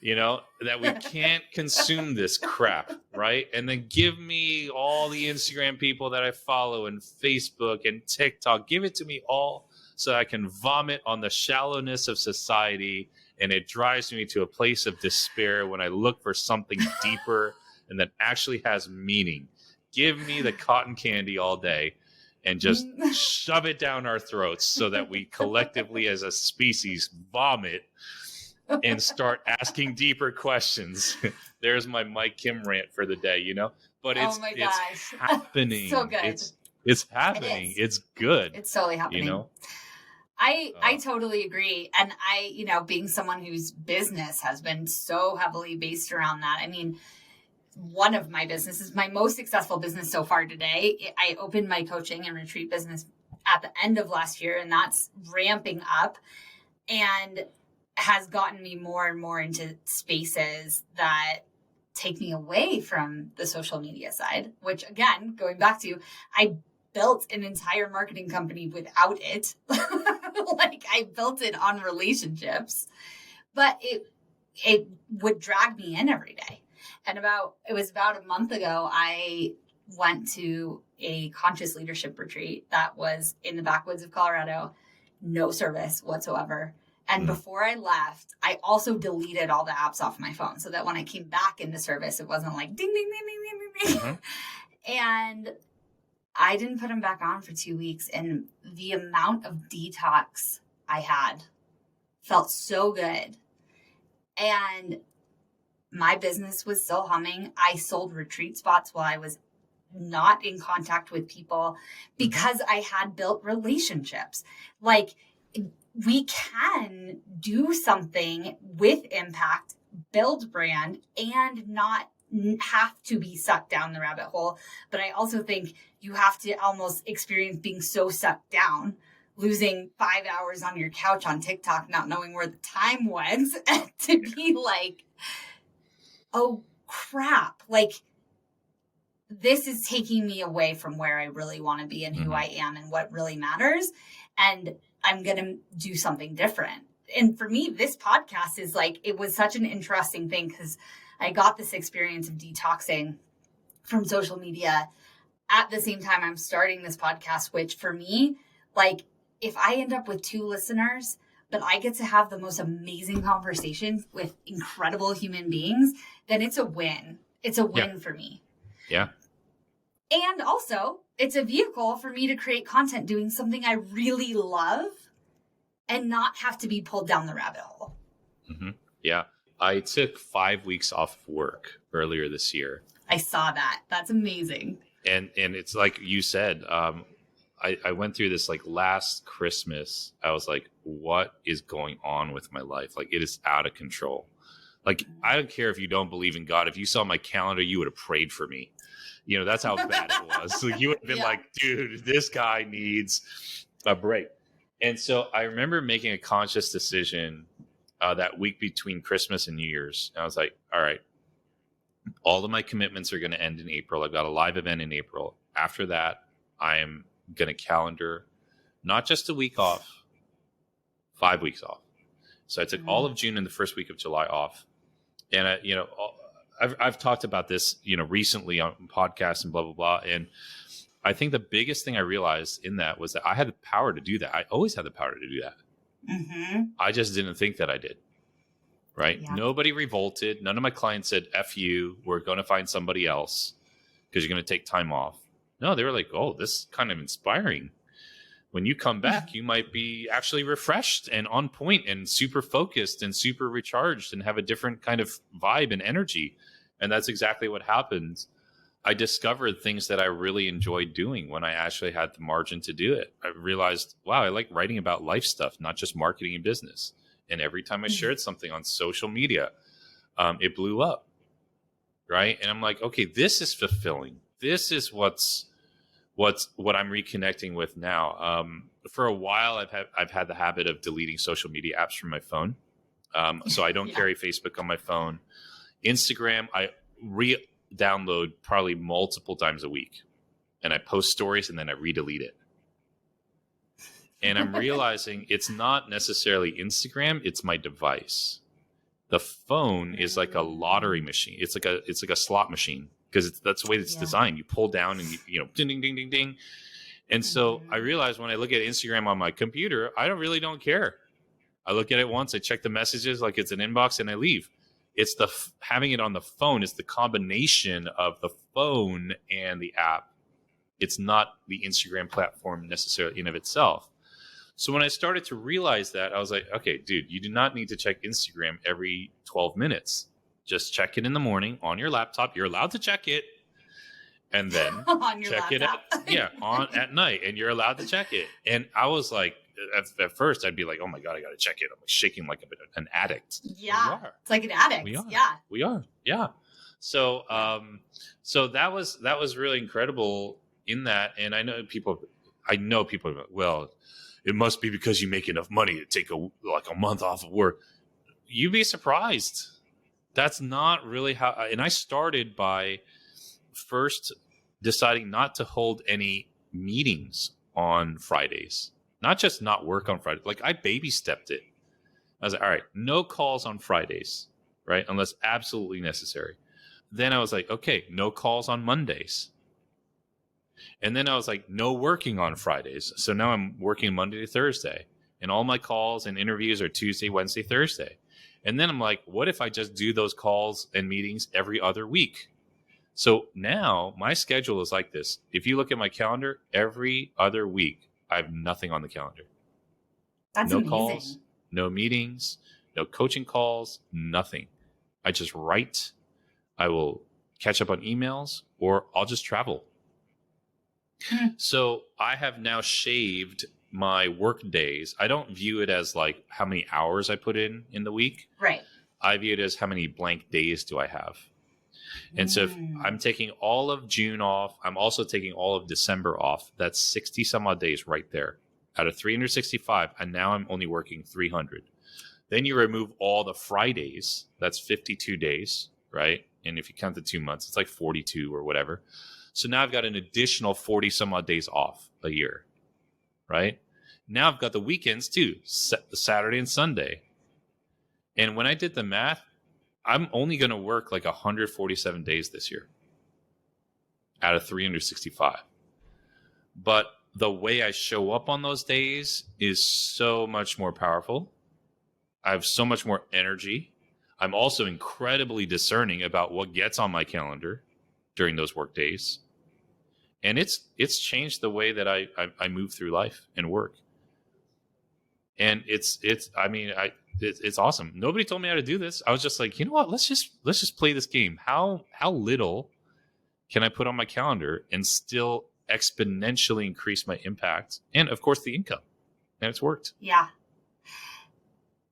that we can't consume this crap, right? And then give me all the Instagram people that I follow and Facebook and TikTok. Give it to me all so I can vomit on the shallowness of society. And it drives me to a place of despair when I look for something deeper and that actually has meaning. Give me the cotton candy all day and just shove it down our throats so that we collectively as a species vomit and start asking deeper questions. There's my Mike Kim rant for the day, but it's happening. So good. It's happening. It's good. It's totally happening. I totally agree. And being someone whose business has been so heavily based around that. I mean, one of my businesses, my most successful business so far today, I opened my coaching and retreat business at the end of last year, and that's ramping up and has gotten me more and more into spaces that take me away from the social media side, which, again, going back to, I built an entire marketing company without it. Like, I built it on relationships, but it would drag me in every day. And it was about a month ago, I went to a conscious leadership retreat that was in the backwoods of Colorado, no service whatsoever. And before I left, I also deleted all the apps off my phone so that when I came back into service, it wasn't like ding, ding, ding, ding, ding, ding, ding. And I didn't put them back on for 2 weeks. And the amount of detox I had felt so good. And my business was still humming. I sold retreat spots while I was not in contact with people because I had built relationships. Like, we can do something with impact, build brand, and not have to be sucked down the rabbit hole. But I also think you have to almost experience being so sucked down, losing 5 hours on your couch on TikTok, not knowing where the time went, to be like, oh crap, like, this is taking me away from where I really want to be and who I am and what really matters. And I'm going to do something different. And for me, this podcast is like, it was such an interesting thing because I got this experience of detoxing from social media at the same time I'm starting this podcast, which for me, like, if I end up with 2 listeners, but I get to have the most amazing conversations with incredible human beings, then it's a win. It's a win for me. Yeah. And also, it's a vehicle for me to create content doing something I really love and not have to be pulled down the rabbit hole. Yeah. I took 5 weeks off of work earlier this year. I saw that. That's amazing. And it's like you said, I went through this like last Christmas. I was like, what is going on with my life? Like, it is out of control. Like, I don't care if you don't believe in God. If you saw my calendar, you would have prayed for me. You know, that's how bad it was. So you would have been like, dude, this guy needs a break. And so I remember making a conscious decision that week between Christmas and New Year's. And I was like, all right, all of my commitments are going to end in April. I've got a live event in April. After that, I am going to calendar not just a week off, 5 weeks off. So I took all of June and the first week of July off. And, I've talked about this, recently on podcasts and blah, blah, blah. And I think the biggest thing I realized in that was that I had the power to do that. I always had the power to do that. Mm-hmm. I just didn't think that I did. Right? Yeah. Nobody revolted. None of my clients said, F you, we're going to find somebody else because you're going to take time off. No, they were like, oh, this is kind of inspiring. When you come back, you might be actually refreshed and on point and super focused and super recharged and have a different kind of vibe and energy. And that's exactly what happened. I discovered things that I really enjoyed doing when I actually had the margin to do it. I realized, wow, I like writing about life stuff, not just marketing and business. And every time I shared something on social media, it blew up. Right. And I'm like, okay, this is fulfilling. This is what I'm reconnecting with now. For a while, I've had the habit of deleting social media apps from my phone. So I don't carry Facebook on my phone. Instagram, I re-download probably multiple times a week. And I post stories and then I re-delete it. And I'm realizing it's not necessarily Instagram, it's my device. The phone is like a lottery machine. It's like a slot machine because that's the way it's designed. You pull down and ding, ding, ding, ding, ding. And so I realized when I look at Instagram on my computer, I don't care. I look at it once, I check the messages like it's an inbox and I leave. It's having it on the phone. It's the combination of the phone and the app. It's not the Instagram platform necessarily in of itself. So when I started to realize that, I was like, okay, dude, you do not need to check Instagram every 12 minutes. Just check it in the morning on your laptop. You're allowed to check it. And then on your check laptop. at night. And you're allowed to check it. And I was like, at first, I'd be like, oh my God, I got to check it. I'm like shaking like an addict. Yeah. It's like an addict. We are. Yeah. We are. Yeah. So that was really incredible in that. And I know people, well, it must be because you make enough money to take a month off of work. You'd be surprised. That's not really how. And I started by first deciding not to hold any meetings on Fridays, not just not work on Friday. Like I baby stepped it. I was like, all right, no calls on Fridays, right? Unless absolutely necessary. Then I was like, okay, no calls on Mondays. And then I was like, no working on Fridays. So now I'm working Monday to Thursday. And all my calls and interviews are Tuesday, Wednesday, Thursday. And then I'm like, what if I just do those calls and meetings every other week? So now my schedule is like this. If you look at my calendar, every other week, I have nothing on the calendar. That's no amazing. Calls, no meetings, no coaching calls, nothing. I just write. I will catch up on emails or I'll just travel. So I have now shaved my work days. I don't view it as like how many hours I put in the week. Right. I view it as how many blank days do I have. And so if I'm taking all of June off, I'm also taking all of December off. That's 60 some odd days right there out of 365. And now I'm only working 300. Then you remove all the Fridays. That's 52 days, right? And if you count the 2 months, it's like 42 or whatever. So now I've got an additional 40 some odd days off a year, right? Now I've got the weekends too, Saturday and Sunday. And when I did the math, I'm only going to work like 147 days this year out of 365. But the way I show up on those days is so much more powerful. I have so much more energy. I'm also incredibly discerning about what gets on my calendar during those work days. And it's changed the way that I move through life and work. And it's awesome. Nobody told me how to do this. I was just like, you know what? Let's just play this game. How little can I put on my calendar and still exponentially increase my impact and of course the income? And it's worked. Yeah.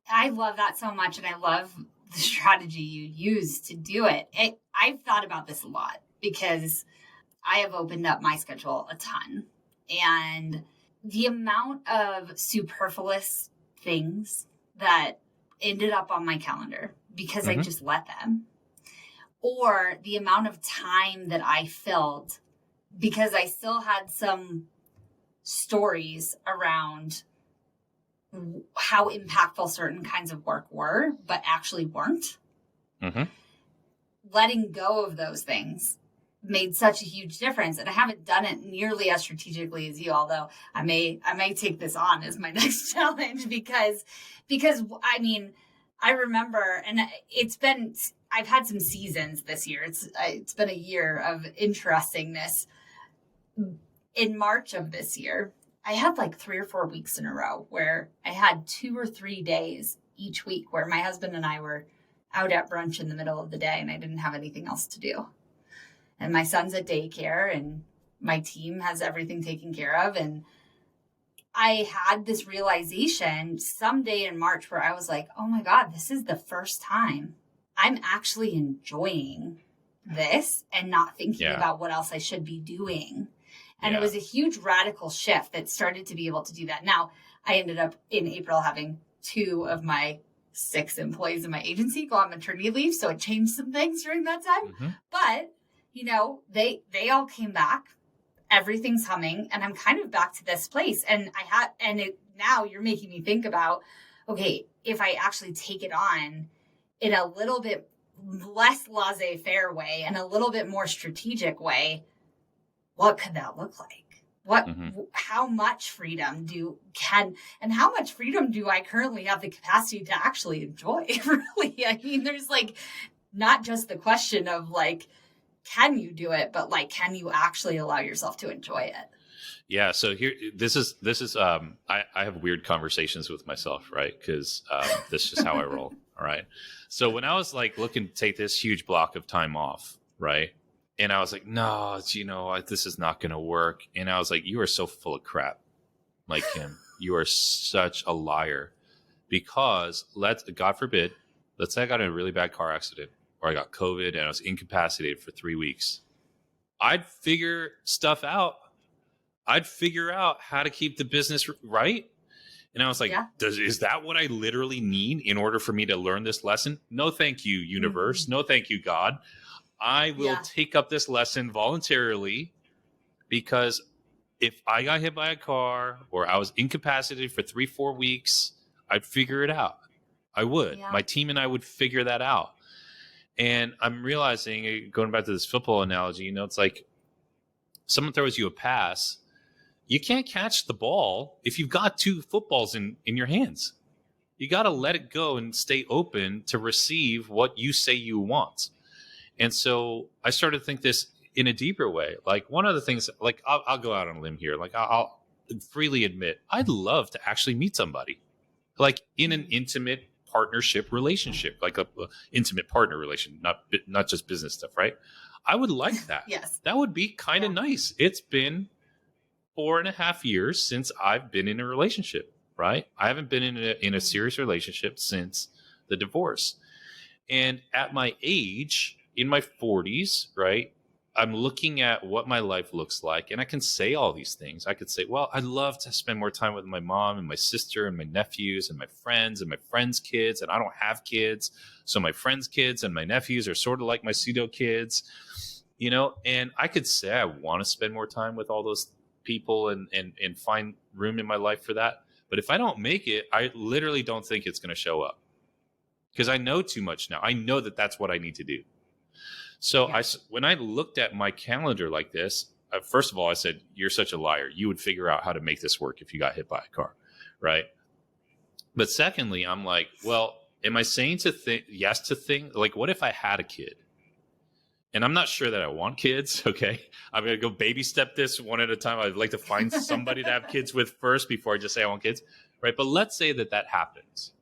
I love that so much. And I love the strategy you use to do it. I've thought about this a lot because I have opened up my schedule a ton. And the amount of superfluous things that ended up on my calendar because I Mm-hmm. just let them, or the amount of time that I filled because I still had some stories around how impactful certain kinds of work were, but actually weren't. Mm-hmm. Letting go of those things made such a huge difference. And I haven't done it nearly as strategically as you, although I may take this on as my next challenge because I mean, I remember, and I've had some seasons this year. It's been a year of interestingness. In March of this year, I had like 3 or 4 weeks in a row where I had 2 or 3 days each week where my husband and I were out at brunch in the middle of the day and I didn't have anything else to do. And my son's at daycare and my team has everything taken care of. And I had this realization someday in March where I was like, oh my God, this is the first time I'm actually enjoying this and not thinking Yeah. about what else I should be doing. And it Yeah. was a huge radical shift that started to be able to do that. Now, I ended up in April having 2 of my 6 employees in my agency go on maternity leave. So it changed some things during that time. Mm-hmm. But, they all came back. Everything's humming. And I'm kind of back to this place. And now you're making me think about, okay, if I actually take it on in a little bit less laissez-faire way and a little bit more strategic way, what could that look like? How much freedom and how much freedom do I currently have the capacity to actually enjoy? Really? I mean, there's like, not just the question of like, can you do it, but like, can you actually allow yourself to enjoy it? Yeah. So this is, I have weird conversations with myself, right? Because this is just how I roll. All right. So when I was like looking to take this huge block of time off, right? And I was like, no, this is not going to work. And I was like, you are so full of crap. Like, Kim, you are such a liar. Because God forbid, let's say I got in a really bad car accident or I got COVID and I was incapacitated for 3 weeks. I'd figure stuff out. I'd figure out how to keep the business right. And I was like, Yeah. is that what I literally need in order for me to learn this lesson? No, thank you, universe. Mm-hmm. No, thank you, God. I will Yeah. take up this lesson voluntarily because if I got hit by a car or I was incapacitated for 3-4 weeks, I'd figure it out. I would. Yeah. My team and I would figure that out. And I'm realizing, going back to this football analogy, it's like someone throws you a pass. You can't catch the ball if you've got 2 footballs in your hands. You got to let it go and stay open to receive what you say you want. And so I started to think this in a deeper way. Like one of the things, like I'll go out on a limb here. Like I'll freely admit, I'd love to actually meet somebody, like in an intimate partnership relationship, like a intimate partner relation, not just business stuff, right? I would like that. Yes. That would be kind of nice. It's been 4.5 years since I've been in a relationship, right? I haven't been in a serious relationship since the divorce. And at my age, in my 40s, right, I'm looking at what my life looks like, and I can say all these things. I could say, well, I'd love to spend more time with my mom and my sister and my nephews and my friends' kids, and I don't have kids. So my friends' kids and my nephews are sort of like my pseudo kids, and I could say I want to spend more time with all those people and find room in my life for that. But if I don't make it, I literally don't think it's going to show up because I know too much now. I know that that's what I need to do. So when I looked at my calendar like this, first of all, I said, you're such a liar. You would figure out how to make this work if you got hit by a car, right? But secondly, I'm like, well, am I saying yes to things? Like, what if I had a kid? And I'm not sure that I want kids, okay? I'm going to go baby step this one at a time. I'd like to find somebody to have kids with first before I just say I want kids, right? But let's say that happens,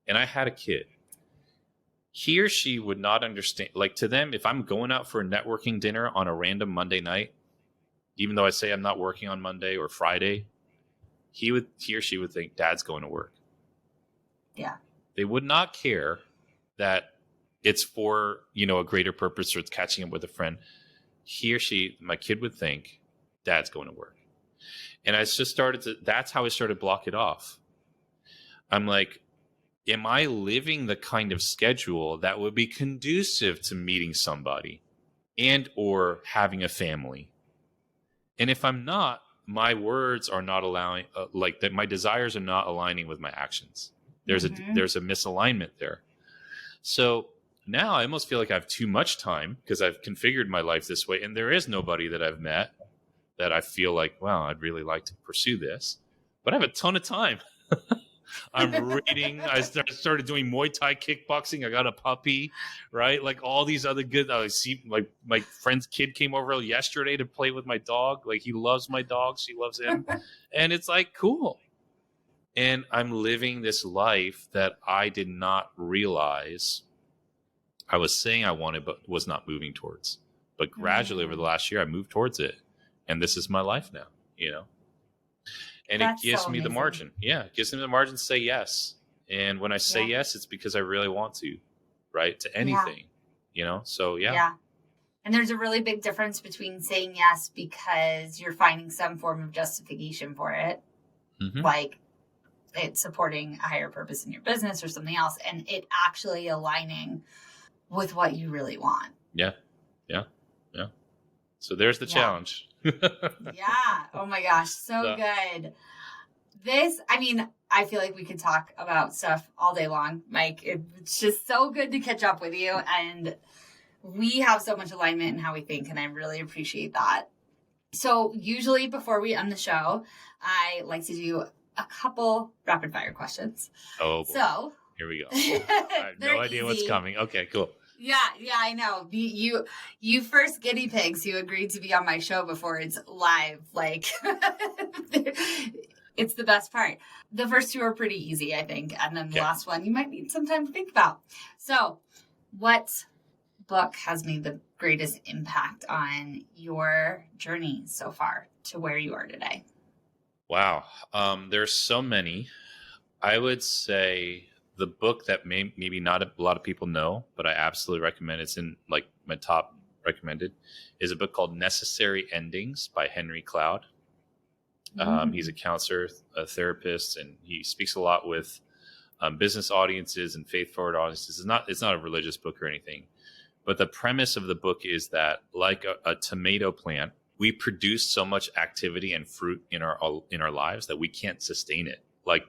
and I had a kid. He or she would not understand. Like to them, if I'm going out for a networking dinner on a random Monday night, even though I say I'm not working on Monday or Friday, he or she would think Dad's going to work. Yeah. They would not care that it's for, a greater purpose, or it's catching up with a friend, he or she, my kid, would think dad's going to work. And that's how I started to block it off. I'm like, am I living the kind of schedule that would be conducive to meeting somebody and or having a family? And if I'm not, my words are not allowing, like that, my desires are not aligning with my actions. There's a misalignment there. So now I almost feel like I have too much time because I've configured my life this way, and there is nobody that I've met that I feel like, wow, I'd really like to pursue this. But I have a ton of time. I'm reading. I started doing Muay Thai kickboxing. I got a puppy, right? Like all these other good. I see, like my friend's kid came over yesterday to play with my dog. Like he loves my dog. She loves him. And it's like, cool. And I'm living this life that I did not realize I was saying I wanted, but was not moving towards. But gradually over the last year, I moved towards it. And this is my life now, And That's it gives so me the amazing. margin. Yeah, it gives me the margin to say yes. And when I say yes, it's because I really want to, right? To anything, So, yeah. Yeah. And there's a really big difference between saying yes because you're finding some form of justification for it, like it's supporting a higher purpose in your business or something else, and it actually aligning with what you really want. Yeah. Yeah. Yeah. So there's the challenge. Yeah. Oh my gosh. So good. I feel like we could talk about stuff all day long, Mike. It's just so good to catch up with you. And we have so much alignment in how we think, and I really appreciate that. So usually before we end the show, I like to do a couple rapid fire questions. Oh, boy. So here we go. I have no idea what's coming. Okay, cool. Yeah, I know. You first guinea pigs who agreed to be on my show before it's live. Like, it's the best part. The first two are pretty easy, I think. And then the last one you might need some time to think about. So, what book has made the greatest impact on your journey so far to where you are today? Wow. There's so many. I would say the book that maybe not a lot of people know, but I absolutely recommend, it's in like my top recommended, is a book called Necessary Endings by Henry Cloud. He's a counselor, a therapist, and he speaks a lot with business audiences and faith-forward audiences. It's not a religious book or anything, but the premise of the book is that, like a tomato plant, we produce so much activity and fruit in our lives that we can't sustain it. Like,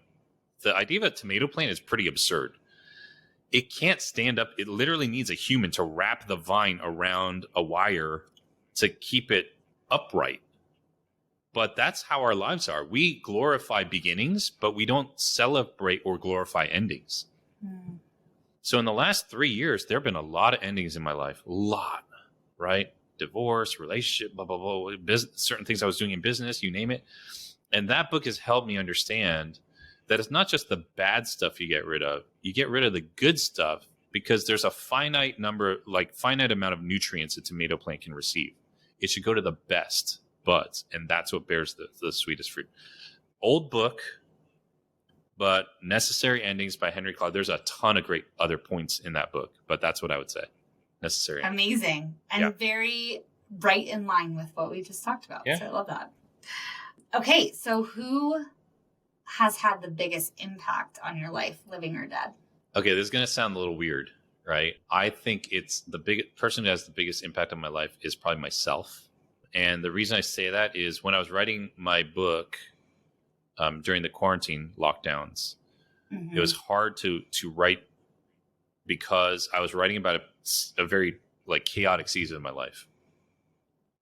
the idea of a tomato plant is pretty absurd. It can't stand up. It literally needs a human to wrap the vine around a wire to keep it upright. But that's how our lives are. We glorify beginnings, but we don't celebrate or glorify endings. So in the last 3 years, there have been a lot of endings in my life. A lot, right? Divorce, relationship, blah, blah, blah. Business, certain things I was doing in business, you name it. And that book has helped me understand that it's not just the bad stuff you get rid of. You get rid of the good stuff because there's a finite amount of nutrients a tomato plant can receive. It should go to the best buds, and that's what bears the sweetest fruit. Old book, but Necessary Endings by Henry Cloud. There's a ton of great other points in that book, but that's what I would say. Necessary Endings. Amazing. And very right in line with what we just talked about. Yeah. So I love that. Okay, so who has had the biggest impact on your life, living or dead? Okay, this is going to sound a little weird, right? I think it's the biggest person who has the biggest impact on my life is probably myself. And the reason I say that is when I was writing my book during the quarantine lockdowns, it was hard to write because I was writing about a very chaotic season of my life.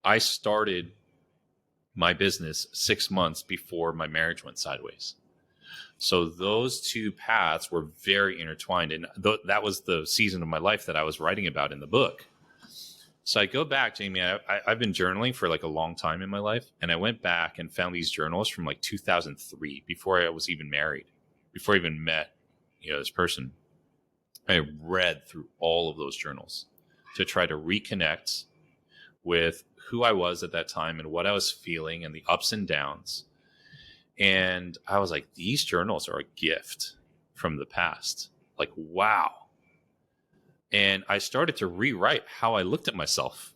I started my business 6 months before my marriage went sideways. So those two paths were very intertwined. And that was the season of my life that I was writing about in the book. So I go back, Jamie, I've been journaling for a long time in my life. And I went back and found these journals from 2003, before I was even married, before I even met, this person. I read through all of those journals to try to reconnect with who I was at that time and what I was feeling and the ups and downs. And I was like, these journals are a gift from the past. Wow. And I started to rewrite how I looked at myself.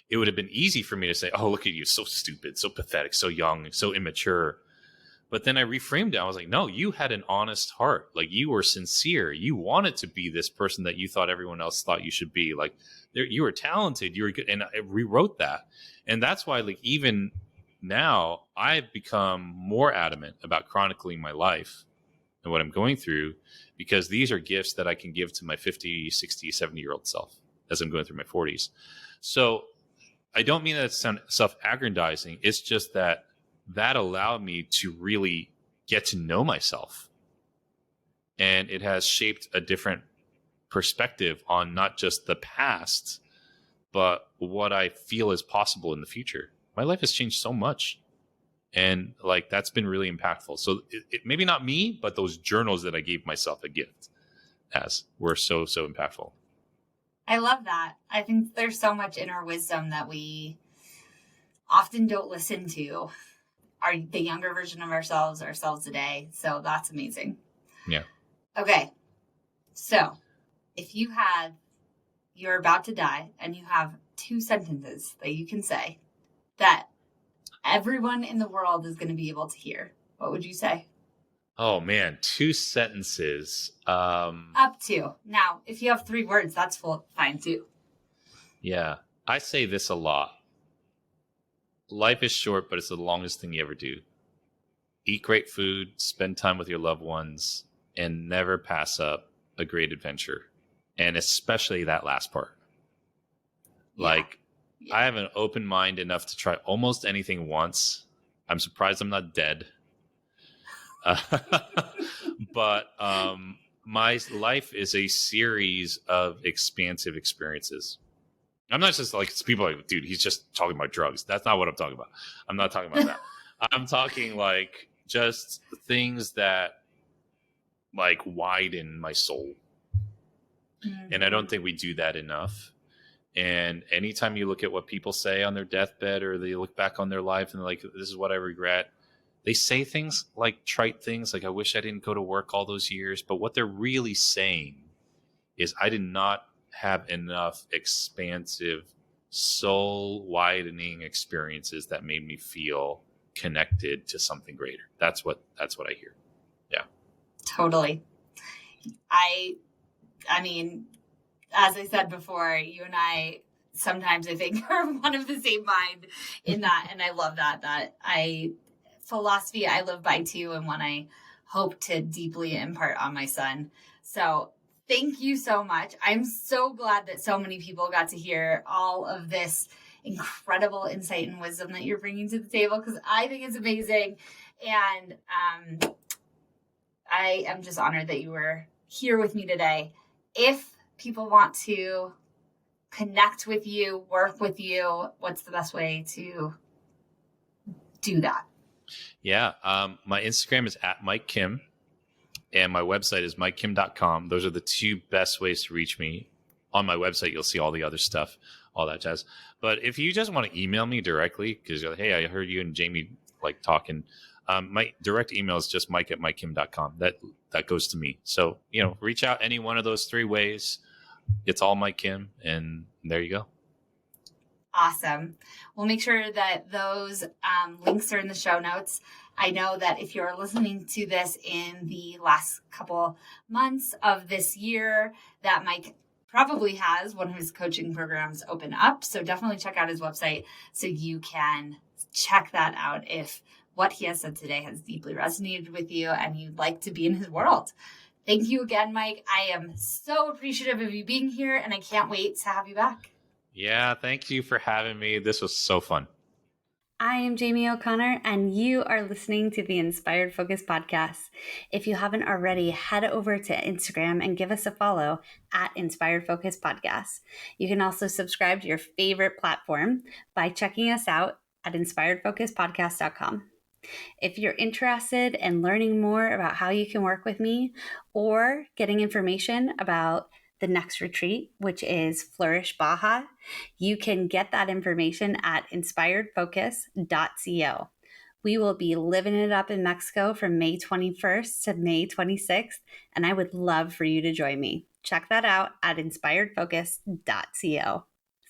It would have been easy for me to say, oh, look at you, so stupid, so pathetic, so young, so immature. But then I reframed it. I was like, no, you had an honest heart. Like, you were sincere. You wanted to be this person that you thought everyone else thought you should be. Like, you were talented. You were good. And I rewrote that. And that's why, like, even now, I've become more adamant about chronicling my life and what I'm going through, because these are gifts that I can give to my 50, 60, 70-year-old self as I'm going through my 40s. So I don't mean that it sounds self-aggrandizing. It's just that allowed me to really get to know myself. And it has shaped a different perspective on not just the past, but what I feel is possible in the future. My life has changed so much. And like, that's been really impactful. So it maybe not me, but those journals that I gave myself a gift as were so impactful. I love that. I think there's so much inner wisdom that we often don't listen to. Are the younger version of ourselves today. So that's amazing. Yeah. Okay. So if you're about to die and you have 2 sentences that you can say that everyone in the world is going to be able to hear, what would you say? Oh man, 2 sentences. Up to. Now, if you have 3 words, that's fine too. Yeah. I say this a lot. Life is short, but it's the longest thing you ever do. Eat great food, spend time with your loved ones, and never pass up a great adventure. And especially that last part. Yeah. Like, yeah. I have an open mind enough to try almost anything once. I'm surprised I'm not dead. But my life is a series of expansive experiences. I'm not just like, people are like, dude, he's just talking about drugs. That's not what I'm talking about. I'm not talking about that. I'm talking like just things that like widen my soul. Mm-hmm. And I don't think we do that enough. And anytime you look at what people say on their deathbed, or they look back on their life and they're like, this is what I regret. They say things like trite things like, I wish I didn't go to work all those years. But what they're really saying is, I did not have enough expansive, soul widening experiences that made me feel connected to something greater. That's what I hear. Yeah. Totally. I mean, as I said before, you and I sometimes, I think, are one of the same mind in that. And I love that philosophy I live by too, and one I hope to deeply impart on my son. So thank you so much. I'm so glad that so many people got to hear all of this incredible insight and wisdom that you're bringing to the table, because I think it's amazing. And I am just honored that you were here with me today. If people want to connect with you, work with you, what's the best way to do that? Yeah. My Instagram is @MikeKim. And my website is MikeKim.com. Those are the 2 best ways to reach me. On my website, you'll see all the other stuff, all that jazz. But if you just want to email me directly, because you're like, hey, I heard you and Jamie like talking, my direct email is just Mike@MikeKim.com. That goes to me. So, reach out any one of those 3 ways. It's all Mike Kim, and there you go. Awesome. We'll make sure that those links are in the show notes. I know that if you're listening to this in the last couple months of this year, that Mike probably has one of his coaching programs open up. So definitely check out his website so you can check that out if what he has said today has deeply resonated with you and you'd like to be in his world. Thank you again, Mike. I am so appreciative of you being here, and I can't wait to have you back. Yeah, thank you for having me. This was so fun. I am Jamie O'Connor, and you are listening to the Inspired Focus podcast. If you haven't already, head over to Instagram and give us a follow @Inspired Focus Podcast. You can also subscribe to your favorite platform by checking us out at inspiredfocuspodcast.com. If you're interested in learning more about how you can work with me or getting information about the next retreat, which is Flourish Baja, you can get that information at inspiredfocus.co. We will be living it up in Mexico from May 21st to May 26th, and I would love for you to join me. Check that out at inspiredfocus.co.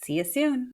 See you soon.